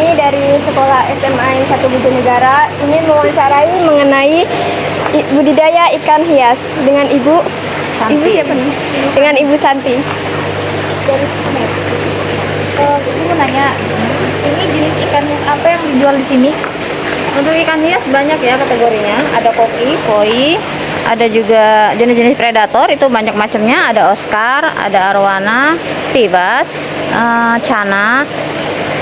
Kami dari sekolah SMA N 1 Bojonegara ini mewawancarai mengenai budidaya ikan hias dengan Ibu Santi. Ibu siapa nih? Dengan Ibu Santi. Ibu mau nanya, ini jenis ikan hias apa yang dijual di sini? Untuk ikan hias banyak ya kategorinya. Ada koki, koi, ada juga jenis-jenis predator itu banyak macamnya. Ada Oscar, ada arwana, pibas, cana.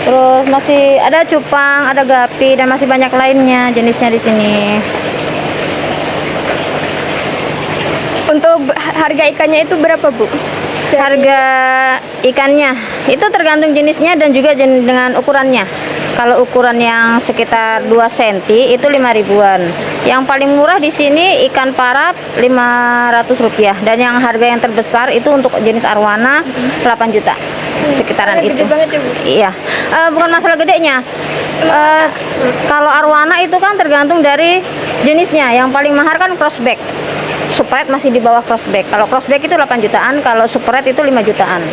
Terus masih ada cupang, ada gapi dan masih banyak lainnya jenisnya di sini. Untuk harga ikannya itu berapa, Bu? Harga ikannya itu tergantung jenisnya dan juga dengan ukurannya. Kalau ukuran yang sekitar 2 cm itu 5 ribuan. Yang paling murah di sini ikan parap Rp500 dan yang harga yang terbesar itu untuk jenis arwana 8 juta. Sekitaran itu. Gede banget ya, Bu? Iya. Bukan masalah gedenya. Kalau arwana itu kan tergantung dari jenisnya. Yang paling mahal kan crossback. Super red masih di bawah crossback. Kalau crossback itu 8 jutaan, kalau super red itu 5 jutaan.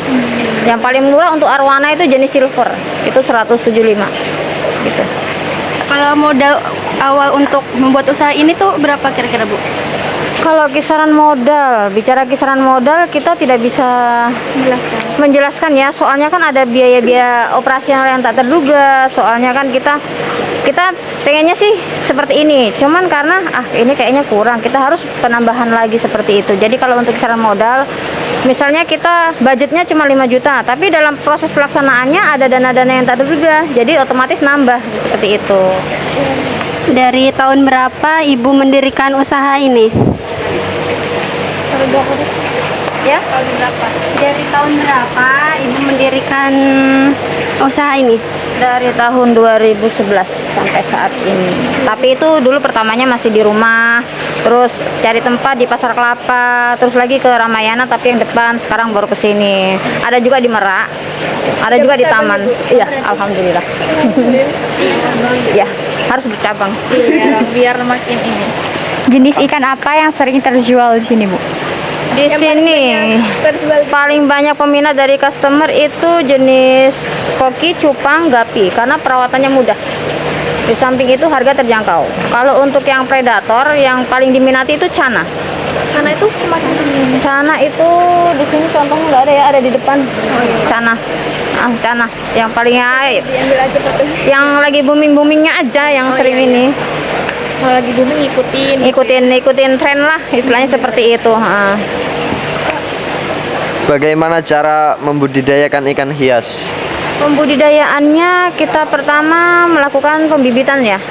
Yang paling murah untuk arwana itu jenis silver, itu 175. Gitu. Kalau modal awal untuk membuat usaha ini tuh berapa kira-kira, Bu? Kalau kisaran modal, bicara kisaran modal kita tidak bisa menjelaskan ya, soalnya kan ada biaya-biaya operasional yang tak terduga. Soalnya kan kita pengennya sih seperti ini, cuman karena ini kayaknya kurang, kita harus penambahan lagi seperti itu. Jadi kalau untuk kisaran modal, misalnya kita budgetnya cuma 5 juta, tapi dalam proses pelaksanaannya ada dana-dana yang tak terduga, jadi otomatis nambah seperti itu. Dari tahun berapa Ibu mendirikan usaha ini? Ya? Dari tahun berapa Ibu mendirikan usaha ini? Dari tahun 2011 sampai saat ini. Tapi itu dulu pertamanya masih di rumah, terus cari tempat di Pasar Kelapa, terus lagi ke Ramayana tapi yang depan, sekarang baru ke sini. Ada juga di Merak, ada juga di Taman. Iya, alhamdulillah. Ya, harus bercabang. Iya, biar makin ini. Jenis ikan apa yang sering terjual di sini, Bu? Di sini paling banyak peminat dari customer itu jenis koki, cupang, gapi karena perawatannya mudah. Di samping itu harga terjangkau. Kalau untuk yang predator yang paling diminati itu cana. Karena itu semakin Cana itu di sini contohnya nggak ada ya, ada di depan. Cana. Cana yang palingnya diambil aja foto. yang lagi boomingnya aja yang sering ini. Kalau lagi booming Ikutin tren lah, istilahnya seperti itu. Bagaimana cara membudidayakan ikan hias? Pembudidayaannya kita pertama melakukan pembibitan ya.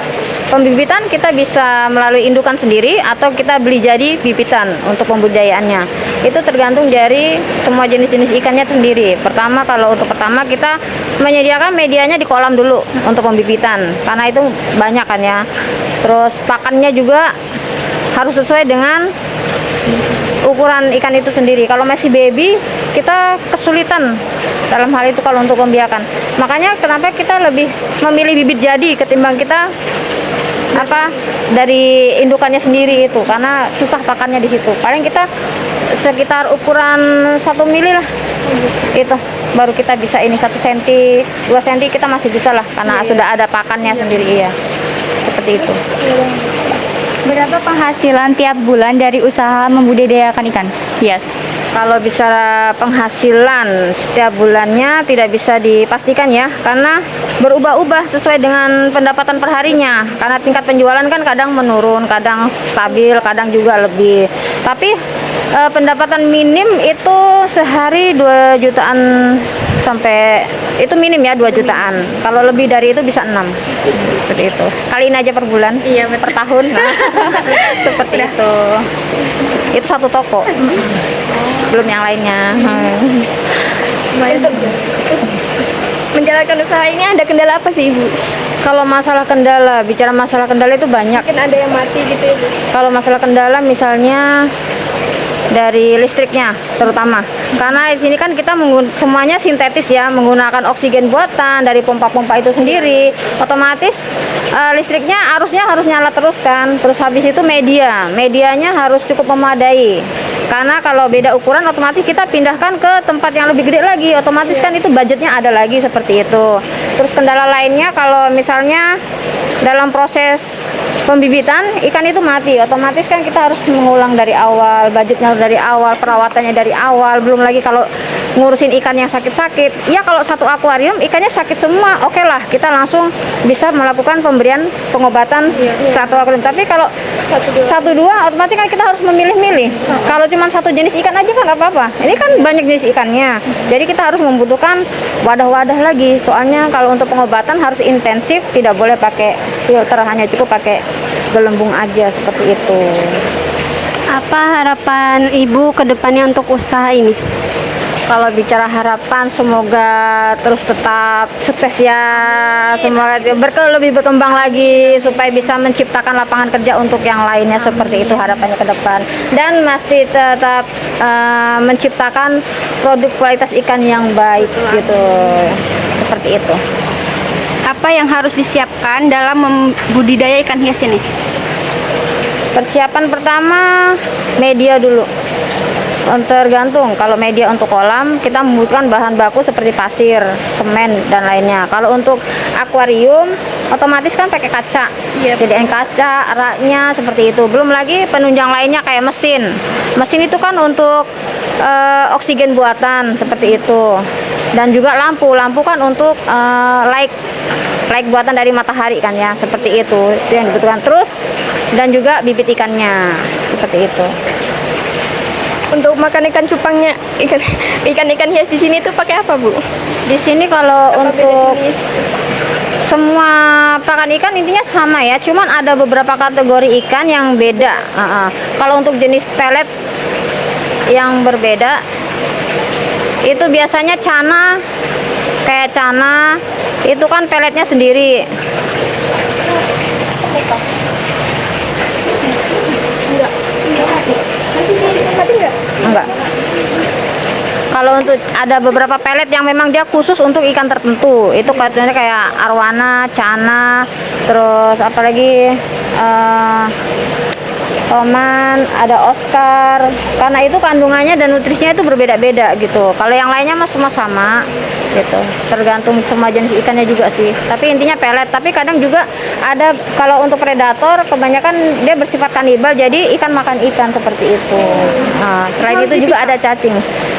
Pembibitan kita bisa melalui indukan sendiri atau kita beli jadi bibitan untuk pembudidayaannya. Itu tergantung dari semua jenis-jenis ikannya sendiri. Kalau untuk pertama kita menyediakan medianya di kolam dulu untuk pembibitan karena itu banyak kan ya. Terus pakannya juga harus sesuai dengan ukuran ikan itu sendiri. Kalau masih baby kita kesulitan dalam hal itu kalau untuk pembiakan. Makanya kenapa kita lebih memilih bibit jadi ketimbang kita dari indukannya sendiri itu, karena susah pakannya di situ. Paling kita sekitar ukuran 1 mili lah. Itu baru kita bisa ini 1 cm, 2 cm kita masih bisa lah karena sudah ada pakannya sendiri ya. Seperti itu. Berapa penghasilan tiap bulan dari usaha membudidayakan ikan hias? Kalau bicara penghasilan setiap bulannya tidak bisa dipastikan ya, karena berubah-ubah sesuai dengan pendapatan perharinya. Karena tingkat penjualan kan kadang menurun, kadang stabil, kadang juga lebih. Tapi pendapatan minim itu sehari 2 jutaan sampai itu minim ya 2 jutaan. Kalau lebih dari itu bisa 6. Seperti itu. Kaliin aja per bulan. Iya, per tahun. Seperti itu. Itu 1 toko. Belum yang lainnya. Untuk menjalankan usaha ini ada kendala apa sih, Ibu? Kalau bicara masalah kendala itu banyak. Mungkin ada yang mati gitu ya, Bu? Kalau masalah kendala misalnya dari listriknya terutama, karena di sini kan kita semuanya sintetis ya, menggunakan oksigen buatan dari pompa-pompa itu sendiri, otomatis listriknya harus nyala terus kan. Terus habis itu medianya harus cukup memadai, karena kalau beda ukuran otomatis kita pindahkan ke tempat yang lebih gede lagi, otomatis kan itu budgetnya ada lagi seperti itu. Terus kendala lainnya kalau misalnya dalam proses pembibitan ikan itu mati, otomatis kan kita harus mengulang dari awal, budgetnya dari awal, perawatannya dari awal, belum lagi kalau ngurusin ikan yang sakit-sakit. Ya kalau satu akuarium ikannya sakit semua, oke lah kita langsung bisa melakukan pemberian pengobatan satu akuarium. Tapi kalau satu dua otomatis kan kita harus memilih-milih. Kalau cuma satu jenis ikan aja kan nggak apa-apa. Ini kan banyak jenis ikannya, jadi kita harus membutuhkan wadah-wadah lagi. Soalnya kalau untuk pengobatan harus intensif, tidak boleh pakai filter, hanya cukup pakai gelembung aja seperti itu. Apa harapan Ibu ke depannya untuk usaha ini? Kalau bicara harapan, semoga terus tetap sukses ya, semoga lebih berkembang lagi supaya bisa menciptakan lapangan kerja untuk yang lainnya, seperti itu harapannya ke depan. Dan masih tetap menciptakan produk kualitas ikan yang baik gitu, seperti itu. Apa yang harus disiapkan dalam membudidaya ikan hias ini? Persiapan pertama media dulu. Tergantung, kalau media untuk kolam kita membutuhkan bahan baku seperti pasir, semen dan lainnya. Kalau untuk akuarium otomatis kan pakai kaca, jadikan kaca, raknya seperti itu. Belum lagi penunjang lainnya kayak mesin. Mesin itu kan untuk oksigen buatan seperti itu. Dan juga lampu kan untuk light buatan dari matahari kan ya, seperti itu yang dibutuhkan. Terus dan juga bibit ikannya seperti itu. Untuk makan ikan cupangnya, ikan hias di sini tuh pakai apa, Bu? Di sini kalau Apa beda untuk jenis? semua pakan ikan intinya sama ya, cuman ada beberapa kategori ikan yang beda. Kalau untuk jenis pelet yang berbeda, itu biasanya cana, kayak cana, itu kan peletnya sendiri. Enggak. Kalau untuk ada beberapa pelet yang memang dia khusus untuk ikan tertentu, itu katanya kayak arwana, cana, terus apalagi toman, ada Oscar. Karena itu kandungannya dan nutrisinya itu berbeda-beda gitu. Kalau yang lainnya mah semua sama gitu. Tergantung semua jenis ikannya juga sih. Tapi intinya pelet. Tapi kadang juga ada, kalau untuk predator kebanyakan dia bersifat kanibal, jadi ikan makan ikan seperti itu. Nah, selain itu juga ada cacing.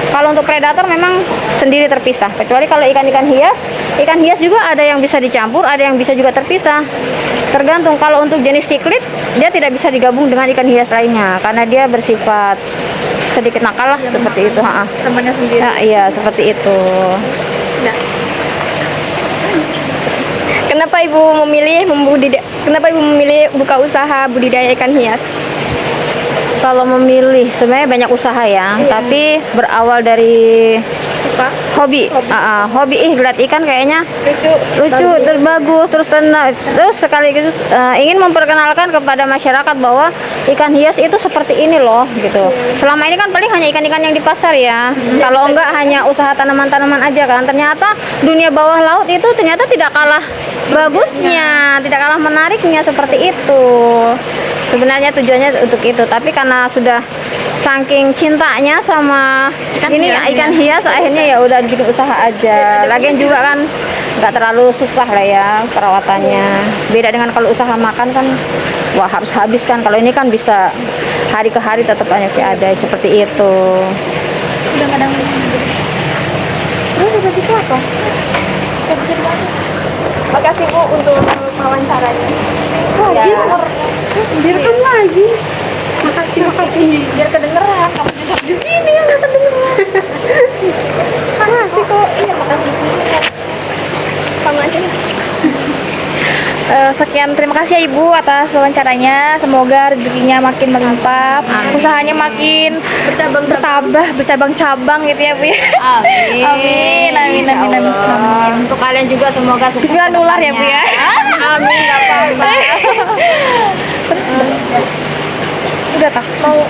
Kalau untuk predator memang sendiri terpisah. Kecuali kalau ikan-ikan hias juga ada yang bisa dicampur, ada yang bisa juga terpisah. Tergantung. Kalau untuk jenis siklit dia tidak bisa digabung dengan ikan hias lainnya karena dia bersifat sedikit nakal lah, seperti itu. Temannya sendiri. Nah, iya seperti itu. Kenapa Ibu memilih buka usaha budidaya ikan hias? Kalau memilih sebenarnya banyak usaha ya, tapi berawal dari hobi. Hobi lihat ikan kayaknya lucu, terus bagus, terus sekaligus ingin memperkenalkan kepada masyarakat bahwa ikan hias itu seperti ini loh gitu. Selama ini kan paling hanya ikan-ikan yang di pasar ya. Kalau enggak hanya usaha tanaman-tanaman aja kan. Ternyata dunia bawah laut itu ternyata tidak kalah bagusnya, tidak kalah menariknya seperti itu. Sebenarnya tujuannya untuk itu, tapi karena sudah saking cintanya sama ikan hias, akhirnya ya udah bikin usaha aja. Lagian juga kan nggak terlalu susah lah ya perawatannya. Beda dengan kalau usaha makan kan, wah harus habis kan. Kalau ini kan bisa hari ke hari tetap masih ada seperti itu. Terus udah gitu apa? Makasih Bu untuk wawancaranya. Biarkan lagi. Makasih. Biar kedengeran. Kamu duduk di sini yang nggak kedengeran. Makasih kok. Iya makasih. Kamu aja. Sekian, terima kasih ya Ibu atas wawancaranya. Semoga rezekinya makin melimpah, usahanya makin bercabang-cabang gitu ya Bu ya. Amin. Amin. Untuk kalian juga semoga sukses. Bismillah nular ya Bu ya. Amin, nggak apa-apa. Terus udah tak mau